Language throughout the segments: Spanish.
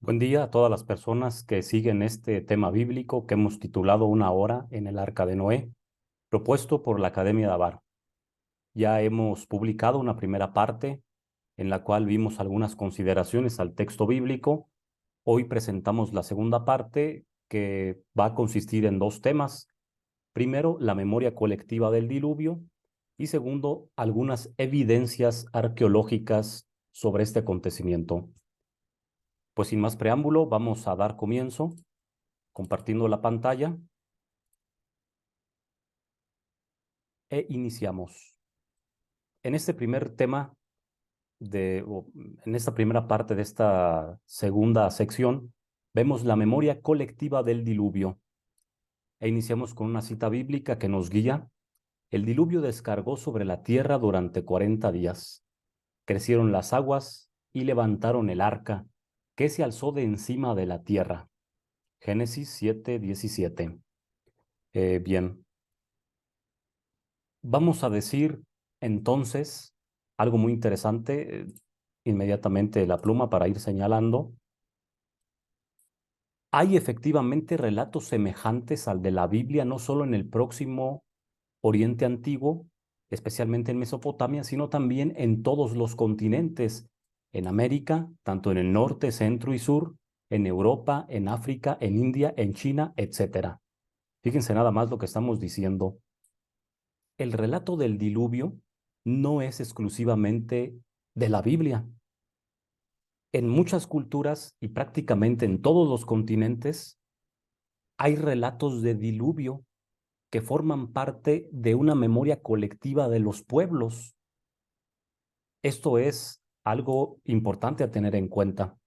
Buen día a todas las personas que siguen este tema bíblico que hemos titulado Una hora en el Arca de Noé, propuesto por la Academia de Avar. Ya hemos publicado una primera parte en la cual vimos algunas consideraciones al texto bíblico. Hoy presentamos la segunda parte que va a consistir en dos temas. Primero, la memoria colectiva del diluvio y segundo, algunas evidencias arqueológicas sobre este acontecimiento. Pues sin más preámbulo, vamos a dar comienzo compartiendo la pantalla e iniciamos. En este primer tema en esta primera parte de esta segunda sección, vemos la memoria colectiva del diluvio e iniciamos con una cita bíblica que nos guía. El diluvio descargó sobre la tierra durante 40 días. Crecieron las aguas y levantaron el arca, que se alzó de encima de la tierra. Génesis 7:17. Bien, vamos a decir entonces algo muy interesante, inmediatamente la pluma para ir señalando. Hay efectivamente relatos semejantes al de la Biblia, no solo en el próximo Oriente Antiguo, especialmente en Mesopotamia, sino también en todos los continentes, en América, tanto en el norte, centro y sur, en Europa, en África, en India, en China, etcétera. Fíjense nada más lo que estamos diciendo. El relato del diluvio no es exclusivamente de la Biblia. En muchas culturas y prácticamente en todos los continentes hay relatos de diluvio que forman parte de una memoria colectiva de los pueblos. Esto es algo importante a tener en cuenta.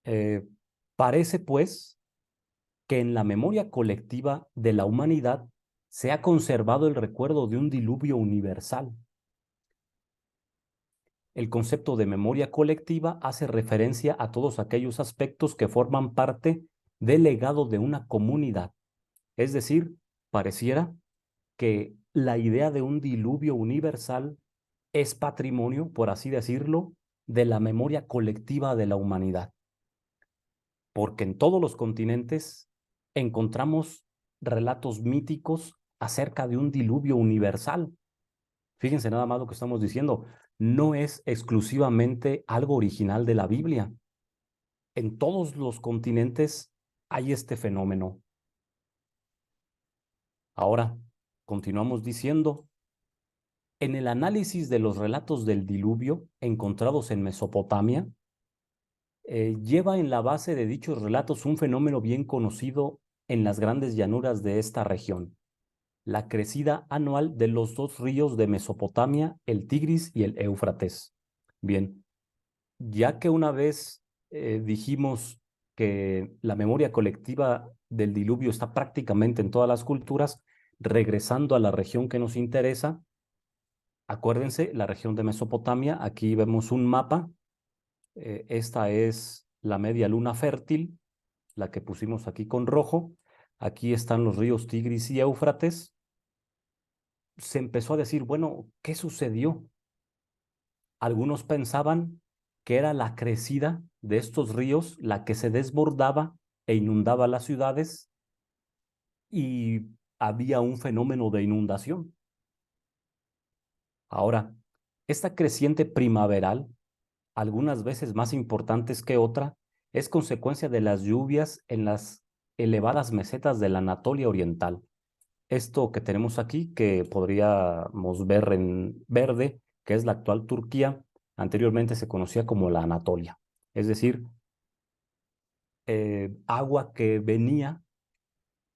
Eh, Parece, pues, que en la memoria colectiva de la humanidad se ha conservado el recuerdo de un diluvio universal. El concepto de memoria colectiva hace referencia a todos aquellos aspectos que forman parte del legado de una comunidad. Es decir, pareciera que la idea de un diluvio universal es patrimonio, por así decirlo, de la memoria colectiva de la humanidad. Porque en todos los continentes encontramos relatos míticos acerca de un diluvio universal. Fíjense nada más lo que estamos diciendo. No es exclusivamente algo original de la Biblia. En todos los continentes hay este fenómeno. Ahora, continuamos diciendo, en el análisis de los relatos del diluvio encontrados en Mesopotamia, lleva en la base de dichos relatos un fenómeno bien conocido en las grandes llanuras de esta región, la crecida anual de los dos ríos de Mesopotamia, el Tigris y el Éufrates. Bien, ya que una vez dijimos que la memoria colectiva del diluvio está prácticamente en todas las culturas, regresando a la región que nos interesa, acuérdense, la región de Mesopotamia, aquí vemos un mapa, esta es la media luna fértil, la que pusimos aquí con rojo, aquí están los ríos Tigris y Éufrates. Se empezó a decir, bueno, ¿qué sucedió? Algunos pensaban que era la crecida de estos ríos la que se desbordaba e inundaba las ciudades y había un fenómeno de inundación. Ahora, esta creciente primaveral, algunas veces más importantes que otra, es consecuencia de las lluvias en las elevadas mesetas de la Anatolia Oriental. Esto que tenemos aquí, que podríamos ver en verde, que es la actual Turquía, anteriormente se conocía como la Anatolia. Es decir, agua que venía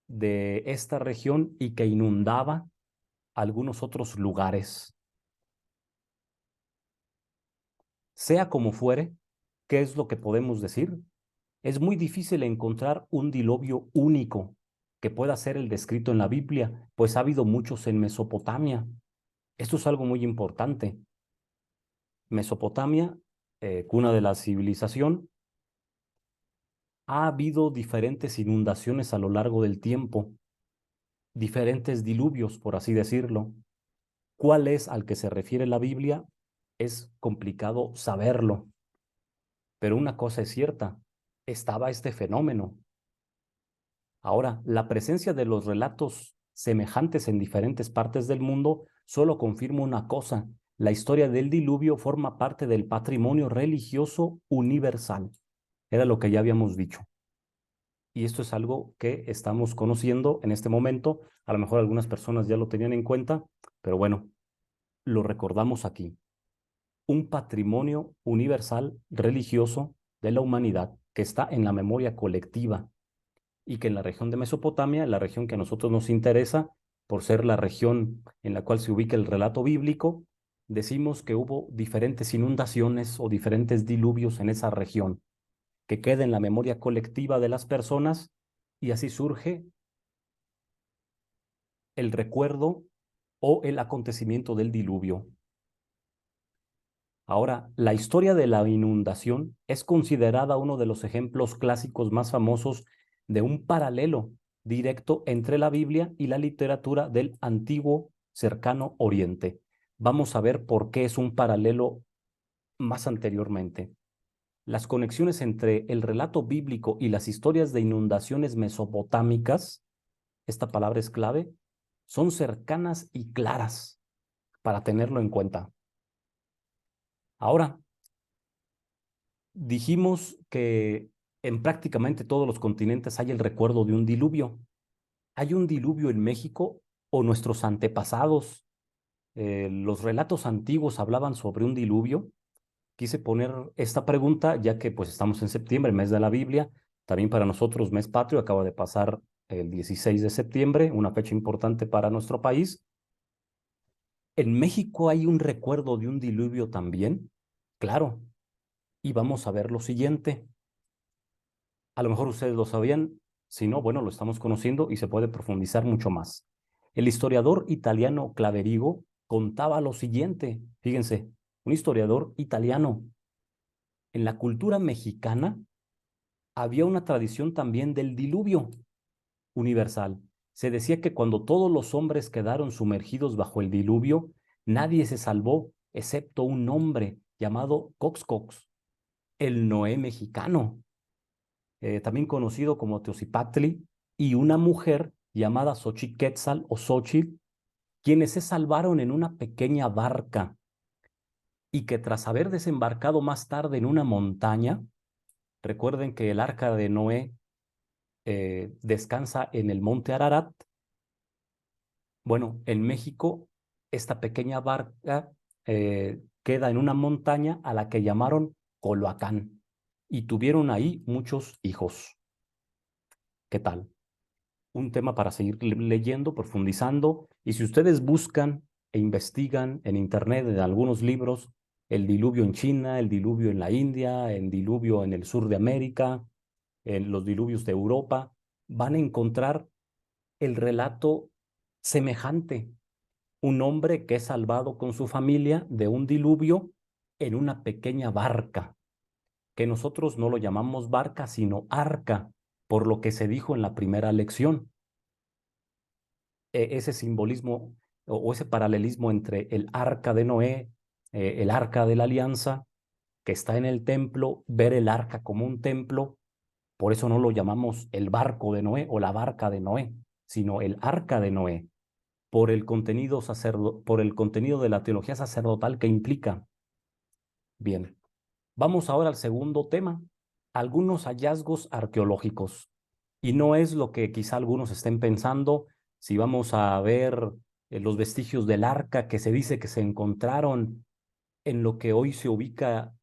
de esta región y que inundaba algunos otros lugares. Sea como fuere, ¿qué es lo que podemos decir? Es muy difícil encontrar un diluvio único que pueda ser el descrito en la Biblia, pues ha habido muchos en Mesopotamia. Esto es algo muy importante. Mesopotamia, cuna de la civilización, ha habido diferentes inundaciones a lo largo del tiempo, diferentes diluvios, por así decirlo. ¿Cuál es al que se refiere la Biblia? Es complicado saberlo. Pero una cosa es cierta, estaba este fenómeno. Ahora, la presencia de los relatos semejantes en diferentes partes del mundo solo confirma una cosa: la historia del diluvio forma parte del patrimonio religioso universal. Era lo que ya habíamos dicho. Y esto es algo que estamos conociendo en este momento. A lo mejor algunas personas ya lo tenían en cuenta, pero bueno, lo recordamos aquí. Un patrimonio universal religioso de la humanidad que está en la memoria colectiva y que en la región de Mesopotamia, la región que a nosotros nos interesa, por ser la región en la cual se ubica el relato bíblico, decimos que hubo diferentes inundaciones o diferentes diluvios en esa región, que queda en la memoria colectiva de las personas y así surge el recuerdo o el acontecimiento del diluvio. Ahora, la historia de la inundación es considerada uno de los ejemplos clásicos más famosos de un paralelo directo entre la Biblia y la literatura del antiguo cercano Oriente. Vamos a ver por qué es un paralelo más anteriormente. Las conexiones entre el relato bíblico y las historias de inundaciones mesopotámicas, esta palabra es clave, son cercanas y claras para tenerlo en cuenta. Ahora, dijimos que en prácticamente todos los continentes hay el recuerdo de un diluvio. ¿Hay un diluvio en México o nuestros antepasados? Los relatos antiguos hablaban sobre un diluvio. Quise poner esta pregunta ya que pues estamos en septiembre, mes de la Biblia, también para nosotros mes patrio, acaba de pasar el 16 de septiembre, una fecha importante para nuestro país. ¿En México hay un recuerdo de un diluvio también? Claro, y vamos a ver lo siguiente. A lo mejor ustedes lo sabían, si no, bueno, lo estamos conociendo y se puede profundizar mucho más. El historiador italiano Claverigo contaba lo siguiente, fíjense, un historiador italiano. En la cultura mexicana había una tradición también del diluvio universal. Se decía que cuando todos los hombres quedaron sumergidos bajo el diluvio, nadie se salvó excepto un hombre llamado Coxcox, el Noé mexicano, también conocido como Teocipactli, y una mujer llamada Xochiquetzal o Xochitl, quienes se salvaron en una pequeña barca y que tras haber desembarcado más tarde en una montaña, recuerden que el arca de Noé descansa en el monte Ararat. Bueno, en México, esta pequeña barca queda en una montaña a la que llamaron Coloacán y tuvieron ahí muchos hijos. ¿Qué tal? Un tema para seguir leyendo, profundizando. Y si ustedes buscan e investigan en internet, en algunos libros, el diluvio en China, el diluvio en la India, el diluvio en el sur de América, en los diluvios de Europa, van a encontrar el relato semejante. Un hombre que es salvado con su familia de un diluvio en una pequeña barca, que nosotros no lo llamamos barca, sino arca, por lo que se dijo en la primera lección. Ese simbolismo o ese paralelismo entre el arca de Noé, el arca de la alianza, que está en el templo, ver el arca como un templo, por eso no lo llamamos el barco de Noé o la barca de Noé, sino el arca de Noé, por el contenido de la teología sacerdotal que implica. Bien, vamos ahora al segundo tema, algunos hallazgos arqueológicos. Y no es lo que quizá algunos estén pensando, si vamos a ver los vestigios del arca que se dice que se encontraron en lo que hoy se ubica,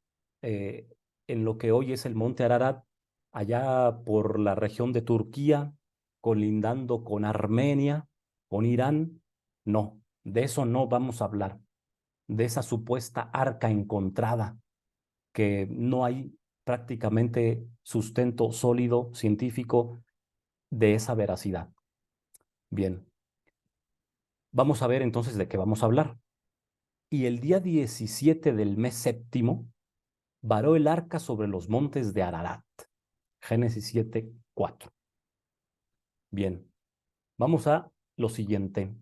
eh, en lo que hoy es el monte Ararat, allá por la región de Turquía, colindando con Armenia, con Irán. No, de eso no vamos a hablar, de esa supuesta arca encontrada, que no hay prácticamente sustento sólido científico de esa veracidad. Bien, vamos a ver entonces de qué vamos a hablar. Y el día 17 del mes séptimo, varó el arca sobre los montes de Ararat. Génesis 7:4. Bien, vamos a lo siguiente.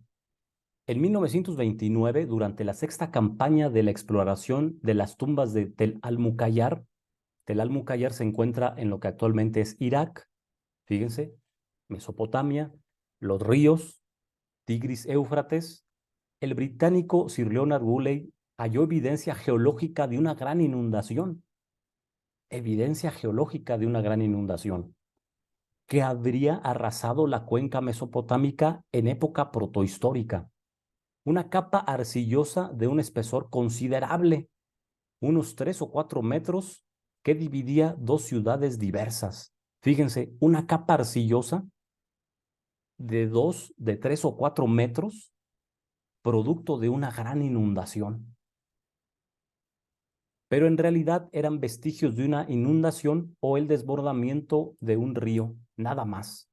En 1929, durante la sexta campaña de la exploración de las tumbas de Tel al-Muqayyar, Tel al-Mukayar se encuentra en lo que actualmente es Irak, fíjense, Mesopotamia, los ríos, Tigris, Éufrates. El británico Sir Leonard Woolley halló evidencia geológica de una gran inundación que habría arrasado la cuenca mesopotámica en época protohistórica. Una capa arcillosa de un espesor considerable, unos 3 o 4 metros, que dividía dos ciudades diversas. Fíjense, una capa arcillosa de 3 o 4 metros, producto de una gran inundación. Pero en realidad eran vestigios de una inundación o el desbordamiento de un río, nada más.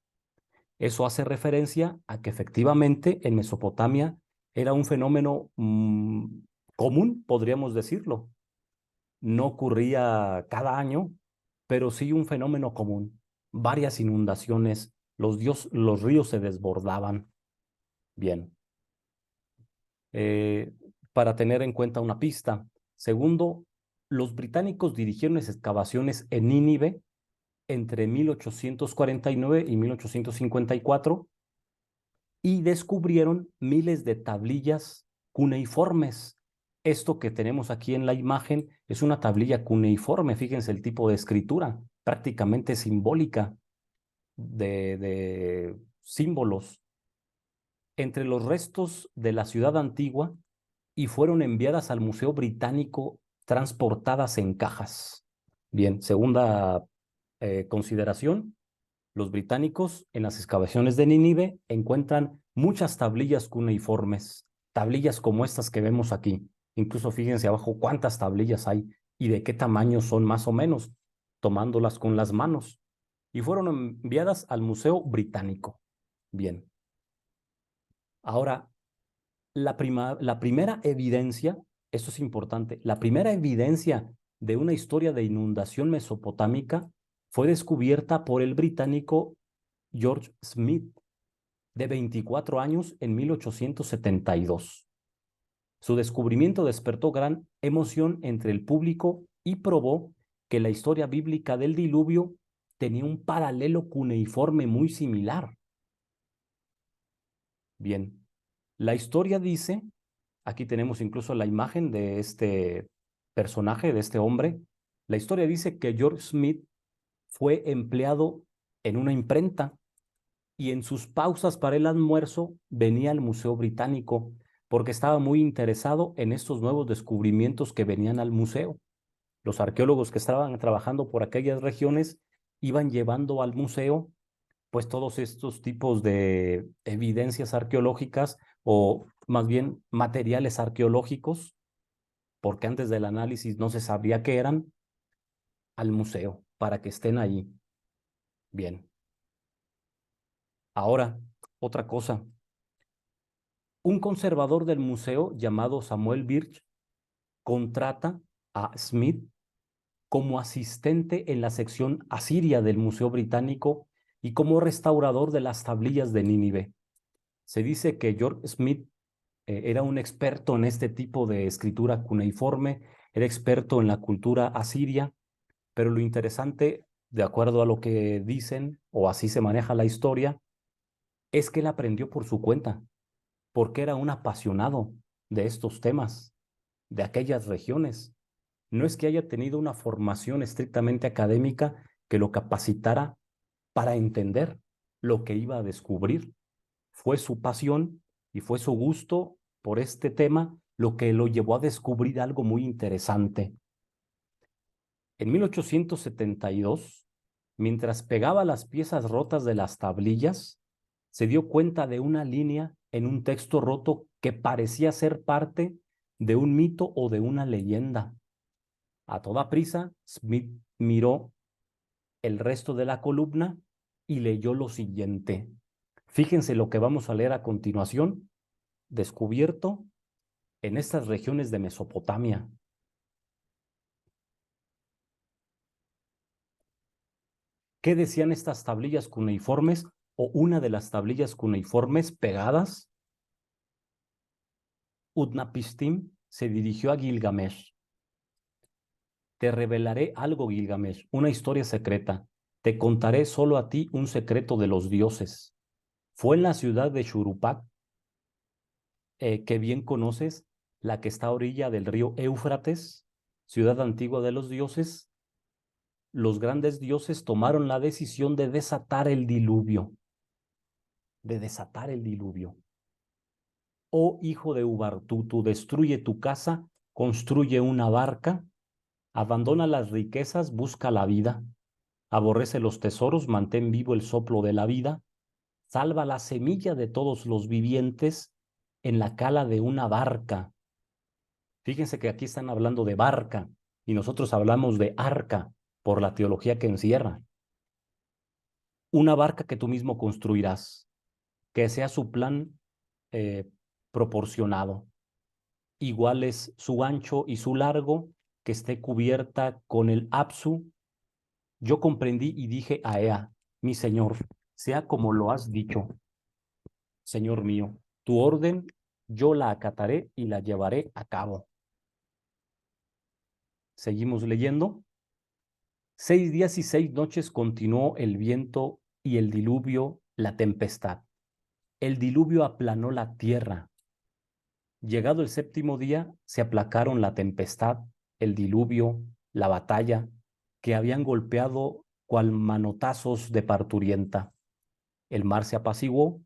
Eso hace referencia a que efectivamente en Mesopotamia era un fenómeno común, podríamos decirlo. No ocurría cada año, pero sí un fenómeno común. Varias inundaciones, los ríos se desbordaban. Bien, eh, para tener en cuenta una pista. Segundo, los británicos dirigieron excavaciones en Nínive entre 1849 y 1854 y descubrieron miles de tablillas cuneiformes. Esto que tenemos aquí en la imagen es una tablilla cuneiforme, fíjense el tipo de escritura, prácticamente simbólica, de símbolos, entre los restos de la ciudad antigua y fueron enviadas al Museo Británico transportadas en cajas. Bien, segunda consideración, los británicos en las excavaciones de Nínive encuentran muchas tablillas cuneiformes, tablillas como estas que vemos aquí. Incluso fíjense abajo cuántas tablillas hay y de qué tamaño son más o menos, tomándolas con las manos. Y fueron enviadas al Museo Británico. Bien. Ahora, la primera evidencia, esto es importante, la primera evidencia de una historia de inundación mesopotámica fue descubierta por el británico George Smith, de 24 años, en 1872. Su descubrimiento despertó gran emoción entre el público y probó que la historia bíblica del diluvio tenía un paralelo cuneiforme muy similar. Bien, la historia dice, aquí tenemos incluso la imagen de este personaje, de este hombre. La historia dice que George Smith fue empleado en una imprenta y en sus pausas para el almuerzo venía al Museo Británico porque estaba muy interesado en estos nuevos descubrimientos que venían al museo. Los arqueólogos que estaban trabajando por aquellas regiones iban llevando al museo pues todos estos tipos de evidencias arqueológicas o más bien materiales arqueológicos, porque antes del análisis no se sabía qué eran, al museo para que estén ahí. Bien. Ahora, otra cosa. Un conservador del museo llamado Samuel Birch contrata a Smith como asistente en la sección asiria del Museo Británico y como restaurador de las tablillas de Nínive. Se dice que George Smith era un experto en este tipo de escritura cuneiforme, era experto en la cultura asiria, pero lo interesante, de acuerdo a lo que dicen, o así se maneja la historia, es que él aprendió por su cuenta, porque era un apasionado de estos temas, de aquellas regiones. No es que haya tenido una formación estrictamente académica que lo capacitara para entender lo que iba a descubrir. Fue su pasión y fue su gusto por este tema lo que lo llevó a descubrir algo muy interesante. En 1872, mientras pegaba las piezas rotas de las tablillas, se dio cuenta de una línea en un texto roto que parecía ser parte de un mito o de una leyenda. A toda prisa, Smith miró el resto de la columna y leyó lo siguiente. Fíjense lo que vamos a leer a continuación, descubierto en estas regiones de Mesopotamia. ¿Qué decían estas tablillas cuneiformes o una de las tablillas cuneiformes pegadas? Utnapishtim se dirigió a Gilgamesh. Te revelaré algo, Gilgamesh, una historia secreta. Te contaré solo a ti un secreto de los dioses. Fue en la ciudad de Shuruppak, que bien conoces, la que está a orilla del río Éufrates, ciudad antigua de los dioses. Los grandes dioses tomaron la decisión de desatar el diluvio, de desatar el diluvio. Oh hijo de Ubartutu, destruye tu casa, construye una barca, abandona las riquezas, busca la vida, aborrece los tesoros, mantén vivo el soplo de la vida, salva la semilla de todos los vivientes en la cala de una barca. Fíjense que aquí están hablando de barca y nosotros hablamos de arca por la teología que encierra. Una barca que tú mismo construirás, que sea su plan eh, proporcionado. Igual es su ancho y su largo, que esté cubierta con el Apsu. Yo comprendí y dije a Ea, mi señor, sea como lo has dicho, señor mío, tu orden yo la acataré y la llevaré a cabo. Seguimos leyendo. 6 días y 6 noches continuó el viento y el diluvio, la tempestad. El diluvio aplanó la tierra. Llegado el séptimo día, se aplacaron la tempestad, el diluvio, la batalla, que habían golpeado cual manotazos de parturienta. El mar se apaciguó,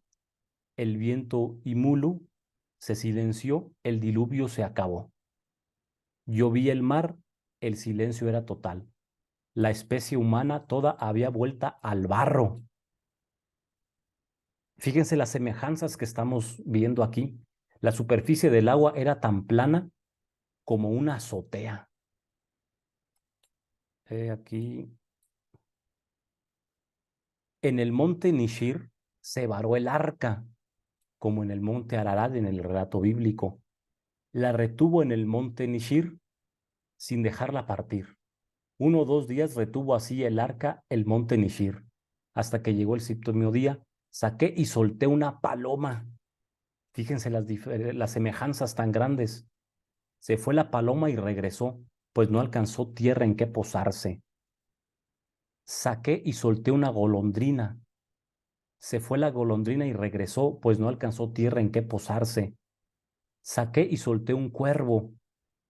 el viento y Mulu se silenció, el diluvio se acabó. Yo vi el mar, el silencio era total. La especie humana toda había vuelta al barro. Fíjense las semejanzas que estamos viendo aquí. La superficie del agua era tan plana como una azotea. Aquí. En el monte Nishir se varó el arca, como en el monte Ararat en el relato bíblico. La retuvo en el monte Nishir sin dejarla partir. 1 o 2 días retuvo así el arca el monte Nishir, hasta que llegó el séptimo día, saqué y solté una paloma. Fíjense las semejanzas tan grandes. Se fue la paloma y regresó, pues no alcanzó tierra en que posarse. Saqué y solté una golondrina. Se fue la golondrina y regresó, pues no alcanzó tierra en que posarse. Saqué y solté un cuervo.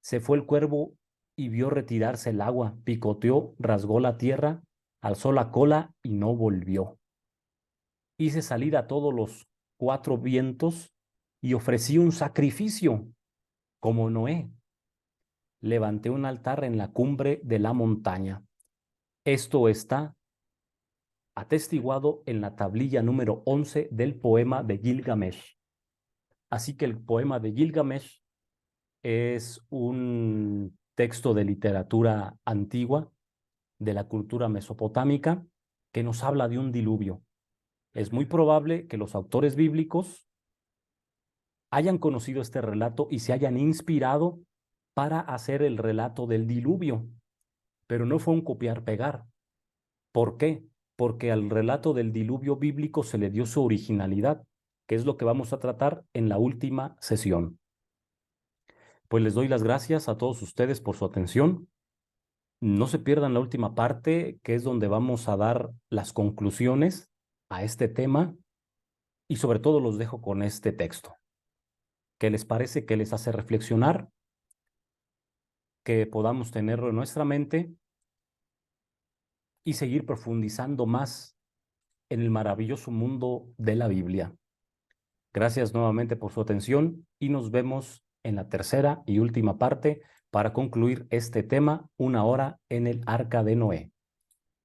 Se fue el cuervo y vio retirarse el agua, picoteó, rasgó la tierra, alzó la cola y no volvió. Hice salir a todos los 4 vientos y ofrecí un sacrificio, como Noé. Levanté un altar en la cumbre de la montaña. Esto está atestiguado en la tablilla número 11 del poema de Gilgamesh. Así que el poema de Gilgamesh es un texto de literatura antigua de la cultura mesopotámica que nos habla de un diluvio. Es muy probable que los autores bíblicos hayan conocido este relato y se hayan inspirado para hacer el relato del diluvio, pero no fue un copiar-pegar. ¿Por qué? Porque al relato del diluvio bíblico se le dio su originalidad, que es lo que vamos a tratar en la última sesión. Pues les doy las gracias a todos ustedes por su atención. No se pierdan la última parte, que es donde vamos a dar las conclusiones a este tema y sobre todo los dejo con este texto. ¿Qué les parece? ¿Qué les hace reflexionar? Que podamos tenerlo en nuestra mente y seguir profundizando más en el maravilloso mundo de la Biblia. Gracias nuevamente por su atención y nos vemos en la tercera y última parte para concluir este tema, 1 hora en el Arca de Noé.